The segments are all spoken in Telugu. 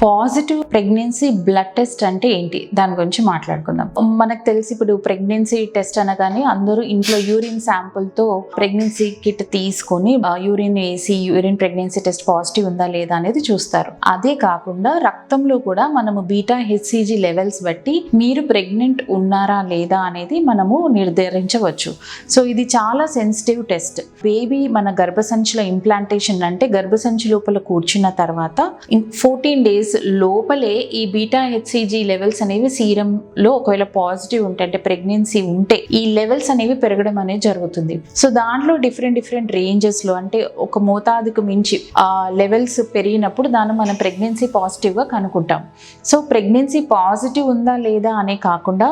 పాజిటివ్ ప్రెగ్నెన్సీ బ్లడ్ టెస్ట్ అంటే ఏంటి, దాని గురించి మాట్లాడుకుందాం. మనకు తెలిసి ఇప్పుడు ప్రెగ్నెన్సీ టెస్ట్ అనగానే అందరూ ఇంట్లో యూరిన్ శాంపుల్తో ప్రెగ్నెన్సీ కిట్ తీసుకొని యూరిన్ వేసి యూరిన్ ప్రెగ్నెన్సీ టెస్ట్ పాజిటివ్ ఉందా లేదా అనేది చూస్తారు. అదే కాకుండా రక్తంలో కూడా మనము బీటా హెచ్సిజీ లెవెల్స్ బట్టి మీరు ప్రెగ్నెంట్ ఉన్నారా లేదా అనేది మనము నిర్ధారించవచ్చు. సో ఇది చాలా సెన్సిటివ్ టెస్ట్. బేబీ మన గర్భసంచిలో ఇంప్లాంటేషన్ అంటే గర్భసంచి లోపల కూర్చున్న తర్వాత 14 days లోపలే ఈ బీటా హెచ్సిజీ లెవెల్స్ అనేవి సీరంలో ఒకవేళ పాజిటివ్ ఉంటే అంటే ప్రెగ్నెన్సీ ఉంటే ఈ లెవెల్స్ అనేవి పెరగడం అనేది జరుగుతుంది. సో దాంట్లో డిఫరెంట్ రేంజెస్లో అంటే ఒక మోతాదుకు మించి ఆ లెవెల్స్ పెరిగినప్పుడు దాన్ని మనం ప్రెగ్నెన్సీ పాజిటివ్గా కనుక్కుంటాం. సో ప్రెగ్నెన్సీ పాజిటివ్ ఉందా లేదా అనే కాకుండా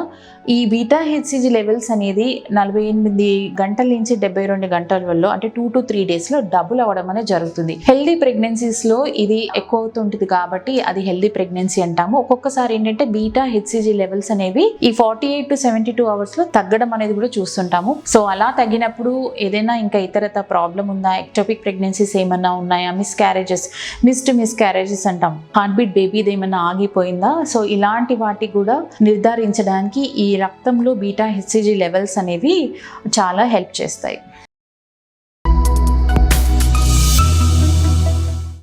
ఈ బీటా హెచ్సిజీ లెవెల్స్ అనేది 48 గంటల నుంచి 72 గంటలలో అంటే 2 to 3 days డబుల్ అవ్వడం అనేది జరుగుతుంది. హెల్దీ ప్రెగ్నెన్సీస్లో ఇది ఎక్కువ అవుతుంటుంది కాబట్టి అది హెల్దీ ప్రెగ్నెన్సీ అంటాము. ఒక్కొక్కసారి ఏంటంటే బీటా హెచ్సిజీ లెవెల్స్ అనేవి ఈ 48 to 72 hours తగ్గడం అనేది కూడా చూస్తుంటాము. సో అలా తగ్గినప్పుడు ఏదైనా ఇంకా ఇతరత ప్రాబ్లం ఉందా, ఎక్టోపిక్ ప్రెగ్నెన్సీస్ ఏమన్నా ఉన్నాయా, మిస్డ్ మిస్క్యారేజెస్ అంటాం, హార్ట్ బీట్ బేబీది ఏమన్నా ఆగిపోయిందా, సో ఇలాంటి వాటి కూడా నిర్ధారించడానికి ఈ రక్తంలో బీటా హెచ్సిజీ లెవెల్స్ అనేవి చాలా హెల్ప్ చేస్తాయి.